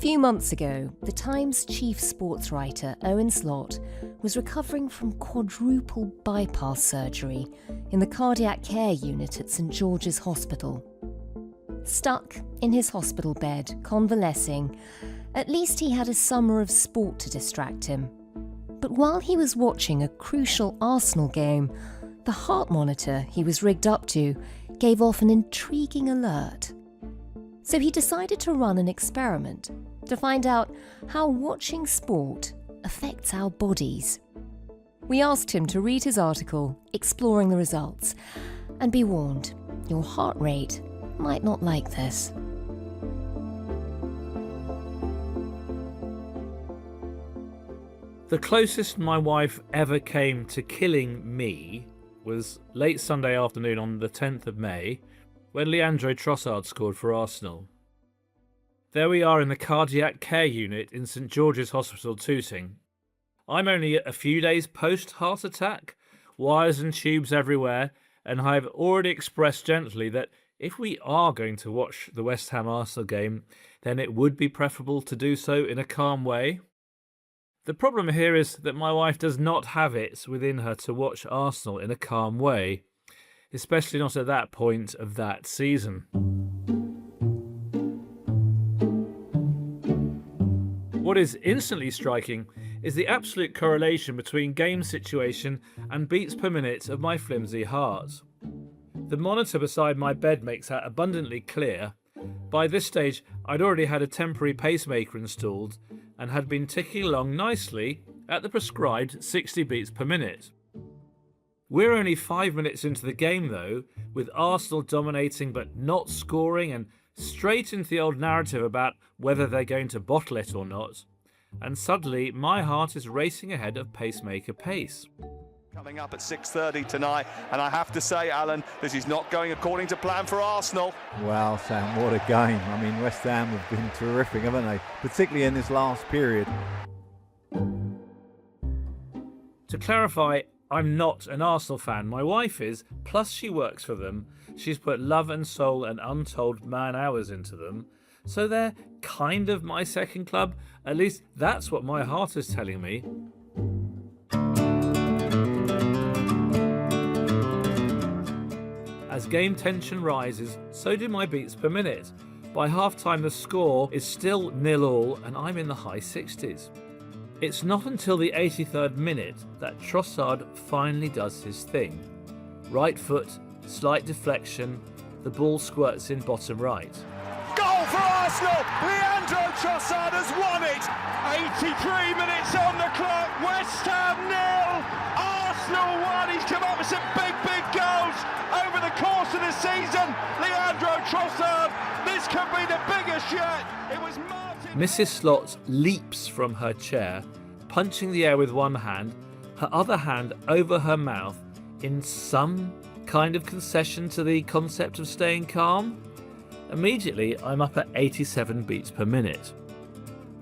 few months ago, the Times chief sports writer Owen Slot was recovering from quadruple bypass surgery in the cardiac care unit at St George's Hospital. Stuck in his hospital bed, convalescing, at least he had a summer of sport to distract him. But while he was watching a crucial Arsenal game, the heart monitor he was rigged up to gave off an intriguing alert. So he decided to run an experiment to find out how watching sport affects our bodies. We asked him to read his article exploring the results, and be warned, your heart rate might not like this. The closest my wife ever came to killing me was late Sunday afternoon on the 10th of May, when Leandro Trossard scored for Arsenal. There we are in the cardiac care unit in St George's Hospital, Tooting. I'm only a few days post-heart attack, wires and tubes everywhere, and I've already expressed gently that if we are going to watch the West Ham Arsenal game, then it would be preferable to do so in a calm way. The problem here is that my wife does not have it within her to watch Arsenal in a calm way, especially not at that point of that season. What is instantly striking is the absolute correlation between game situation and beats per minute of my flimsy heart. The monitor beside my bed makes that abundantly clear. By this stage, I'd already had a temporary pacemaker installed and had been ticking along nicely at the prescribed 60 beats per minute. We're only 5 minutes into the game though, with Arsenal dominating but not scoring and straight into the old narrative about whether they're going to bottle it or not. And suddenly my heart is racing ahead of pacemaker pace. Coming up at 6:30 tonight, and I have to say, Alan, this is not going according to plan for Arsenal. Well, Sam, what a game. I mean, West Ham have been terrific, haven't they? Particularly in this last period. To clarify, I'm not an Arsenal fan. My wife is, plus she works for them. She's put love and soul and untold man hours into them. So they're kind of my second club. At least that's what my heart is telling me. As game tension rises, so do my beats per minute. By half-time the score is still 0-0 and I'm in the high 60s. It's not until the 83rd minute that Trossard finally does his thing. Right foot, slight deflection, the ball squirts in bottom right. Goal for Arsenal! Leandro Trossard has won it! 83 minutes on the clock, West Ham 0, Arsenal 1. He's come up with some big goals over the course of the season. Leandro Trossard, this could be the biggest yet. It was Martin. Mrs. Slot leaps from her chair, punching the air with one hand, her other hand over her mouth, in some kind of concession to the concept of staying calm. Immediately, I'm up at 87 beats per minute.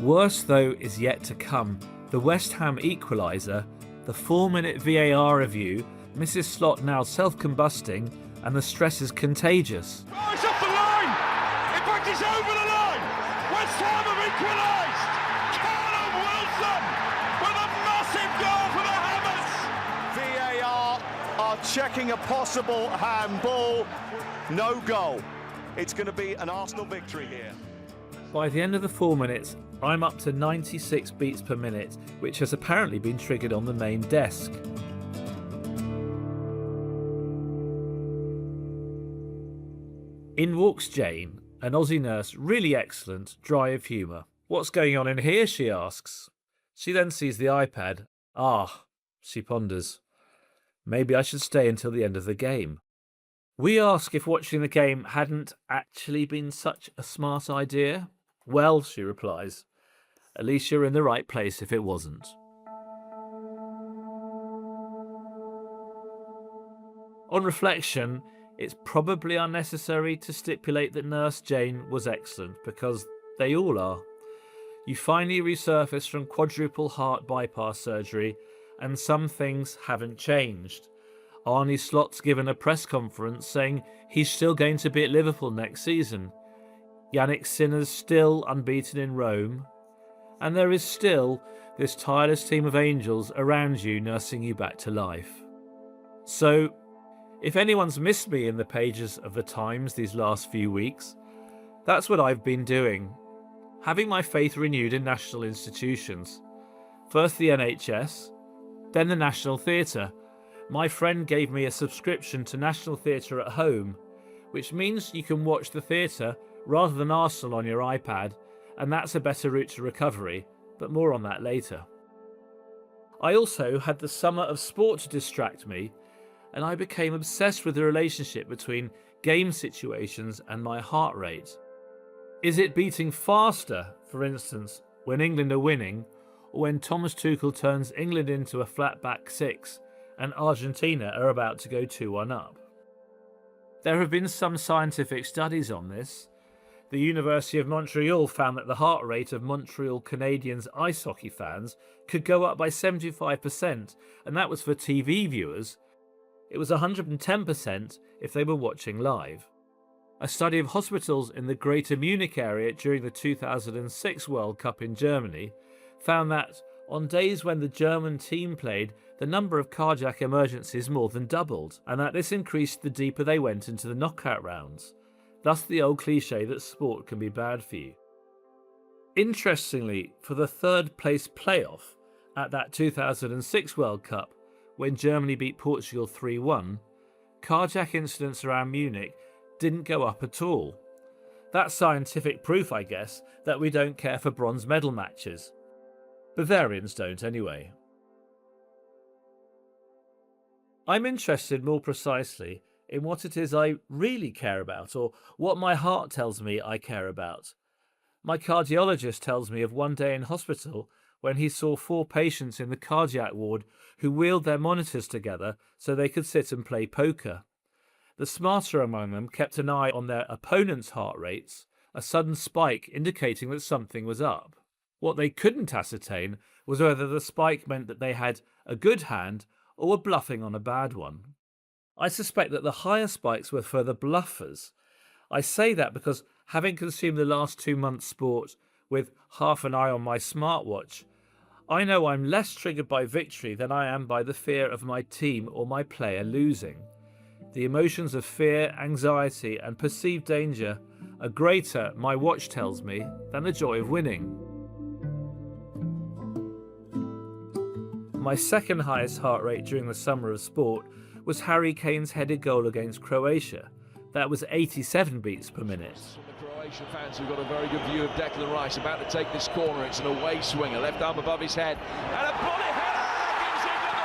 Worse, though, is yet to come. The West Ham equaliser, the 4-minute VAR review, Mrs. Slot now self-combusting, and the stress is contagious. Oh, it's off the line! In fact, it's over the line! West Ham have equalised! Callum Wilson with a massive goal for the Hammers! VAR are checking a possible handball. No goal. It's going to be an Arsenal victory here. By the end of the 4 minutes, I'm up to 96 beats per minute, which has apparently been triggered on the main desk. In walks Jane, an Aussie nurse, really excellent, dry of humour. "What's going on in here?" she asks. She then sees the iPad. She ponders. Maybe I should stay until the end of the game. We ask if watching the game hadn't actually been such a smart idea. "Well," she replies, "at least you're in the right place if it wasn't." On reflection, it's probably unnecessary to stipulate that Nurse Jane was excellent, because they all are. You finally resurface from quadruple heart bypass surgery, and some things haven't changed. Arne Slot's given a press conference saying he's still going to be at Liverpool next season. Yannick Sinner's still unbeaten in Rome, and there is still this tireless team of angels around you nursing you back to life. So, if anyone's missed me in the pages of the Times these last few weeks, that's what I've been doing. Having my faith renewed in national institutions. First the NHS, then the National Theatre. My friend gave me a subscription to National Theatre at home, which means you can watch the theatre rather than Arsenal on your iPad, and that's a better route to recovery, but more on that later. I also had the summer of sport to distract me, and I became obsessed with the relationship between game situations and my heart rate. Is it beating faster, for instance, when England are winning, or when Thomas Tuchel turns England into a flat back six and Argentina are about to go 2-1 up? There have been some scientific studies on this. The University of Montreal found that the heart rate of Montreal Canadiens ice hockey fans could go up by 75%, and that was for TV viewers. It was 110% if they were watching live. A study of hospitals in the Greater Munich area during the 2006 World Cup in Germany found that on days when the German team played, the number of cardiac emergencies more than doubled, and that this increased the deeper they went into the knockout rounds. Thus the old cliche that sport can be bad for you. Interestingly, for the third place playoff at that 2006 World Cup, when Germany beat Portugal 3-1, cardiac incidents around Munich didn't go up at all. That's scientific proof, I guess, that we don't care for bronze medal matches. Bavarians don't anyway. I'm interested more precisely in what it is I really care about, or what my heart tells me I care about. My cardiologist tells me of one day in hospital when he saw 4 patients in the cardiac ward who wheeled their monitors together so they could sit and play poker. The smarter among them kept an eye on their opponents' heart rates, a sudden spike indicating that something was up. What they couldn't ascertain was whether the spike meant that they had a good hand or were bluffing on a bad one. I suspect that the higher spikes were for the bluffers. I say that because, having consumed the last 2 months' sport with half an eye on my smartwatch, I know I'm less triggered by victory than I am by the fear of my team or my player losing. The emotions of fear, anxiety, and perceived danger are greater, my watch tells me, than the joy of winning. My second highest heart rate during the summer of sport was Harry Kane's headed goal against Croatia. That was 87 beats per minute. The Croatian fans who've got a very good view of Declan Rice about to take this corner. It's an away swinger, left arm above his head, and a bullet header gives him the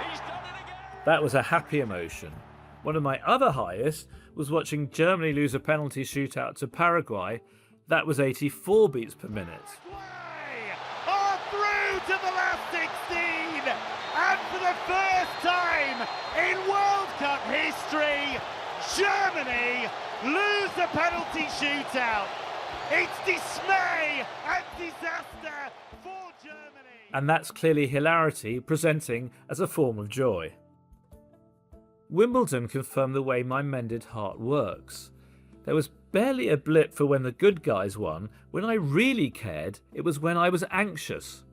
lead. He's done it again. That was a happy emotion. One of my other highest was watching Germany lose a penalty shootout to Paraguay. That was 84 beats per minute. Through to the last 16, and for the first time in World Cup history, Germany lose the penalty shootout. It's dismay and disaster for Germany. And that's clearly hilarity presenting as a form of joy. Wimbledon confirmed the way my mended heart works. There was barely a blip for when the good guys won. When I really cared, it was when I was anxious.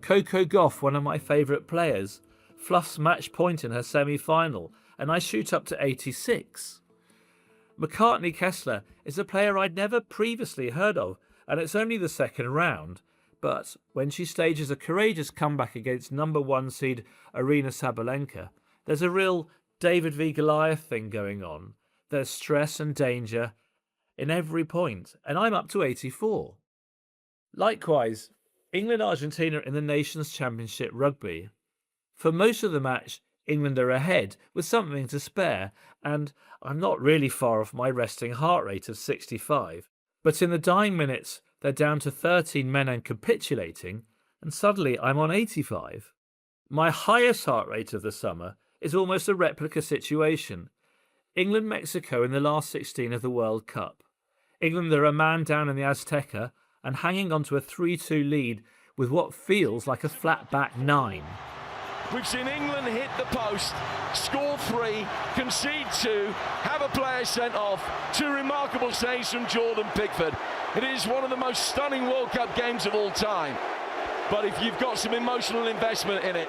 Coco Gauff, one of my favourite players, fluffs match point in her semi-final, and I shoot up to 86. McCartney Kessler is a player I'd never previously heard of, and it's only the second round, but when she stages a courageous comeback against number 1 seed Aryna Sabalenka, there's a real David v Goliath thing going on. There's stress and danger in every point, and I'm up to 84. Likewise, England-Argentina in the Nations Championship rugby. For most of the match, England are ahead with something to spare, and I'm not really far off my resting heart rate of 65. But in the dying minutes, they're down to 13 men and capitulating, and suddenly I'm on 85. My highest heart rate of the summer is almost a replica situation. England-Mexico in the last 16 of the World Cup. England are a man down in the Azteca and hanging on to a 3-2 lead with what feels like a flat back 9. We've seen England hit the post, score 3, concede 2, have a player sent off. 2 remarkable saves from Jordan Pickford. It is one of the most stunning World Cup games of all time. But if you've got some emotional investment in it,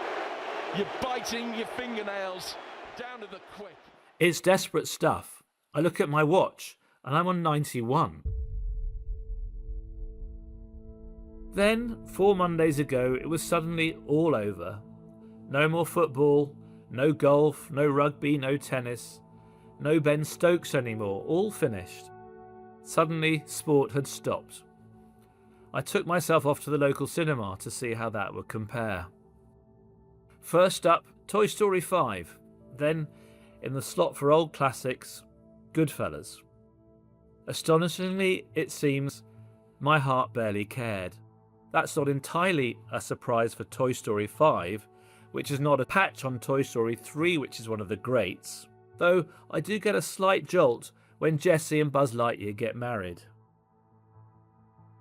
you're biting your fingernails down to the quick. It's desperate stuff. I look at my watch and I'm on 91. Then, 4 Mondays ago, it was suddenly all over. No more football, no golf, no rugby, no tennis, no Ben Stokes anymore, all finished. Suddenly, sport had stopped. I took myself off to the local cinema to see how that would compare. First up, Toy Story 5. Then, in the slot for old classics, Goodfellas. Astonishingly, it seems, my heart barely cared. That's not entirely a surprise for Toy Story 5, which is not a patch on Toy Story 3, which is one of the greats, though I do get a slight jolt when Jessie and Buzz Lightyear get married.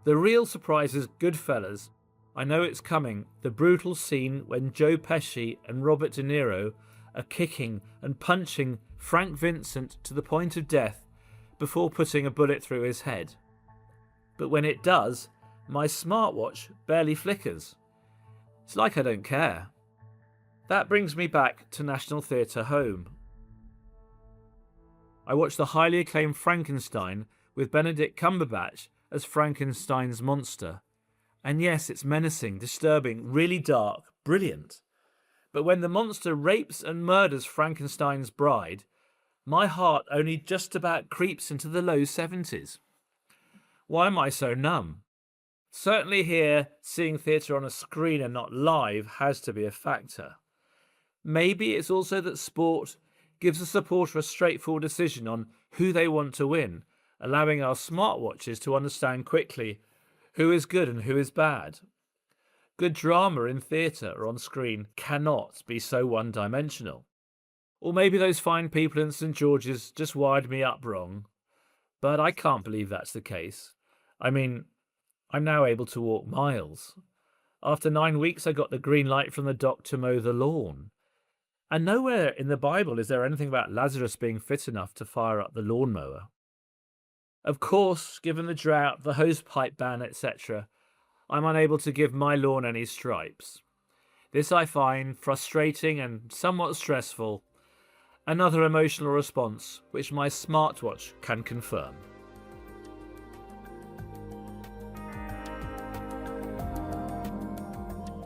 The real surprise is Goodfellas. I know it's coming, the brutal scene when Joe Pesci and Robert De Niro are kicking and punching Frank Vincent to the point of death before putting a bullet through his head. But when it does, my smartwatch barely flickers. It's like I don't care. That brings me back to National Theatre Home. I watched the highly acclaimed Frankenstein with Benedict Cumberbatch as Frankenstein's monster. And yes, it's menacing, disturbing, really dark, brilliant. But when the monster rapes and murders Frankenstein's bride, my heart only just about creeps into the low 70s. Why am I so numb? Certainly here, seeing theatre on a screen and not live has to be a factor. Maybe it's also that sport gives a supporter a straightforward decision on who they want to win, allowing our smartwatches to understand quickly who is good and who is bad. Good drama in theatre or on screen cannot be so one-dimensional. Or maybe those fine people in St George's just wired me up wrong. But I can't believe that's the case. I mean, I'm now able to walk miles. After 9 weeks I got the green light from the doc to mow the lawn. And nowhere in the Bible is there anything about Lazarus being fit enough to fire up the lawnmower. Of course, given the drought, the hosepipe ban, etc., I'm unable to give my lawn any stripes. This I find frustrating and somewhat stressful. Another emotional response which my smartwatch can confirm.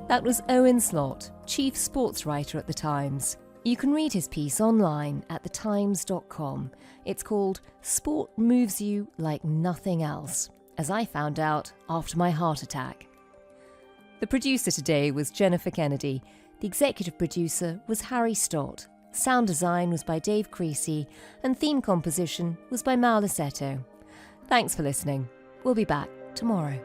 That was Owen Slot, chief sports writer at The Times. You can read his piece online at thetimes.com. It's called Sport Moves You Like Nothing Else, as I found out after my heart attack. The producer today was Jennifer Kennedy. The executive producer was Harry Stott. Sound design was by Dave Creasy, and theme composition was by Mal Lassetto. Thanks for listening. We'll be back tomorrow.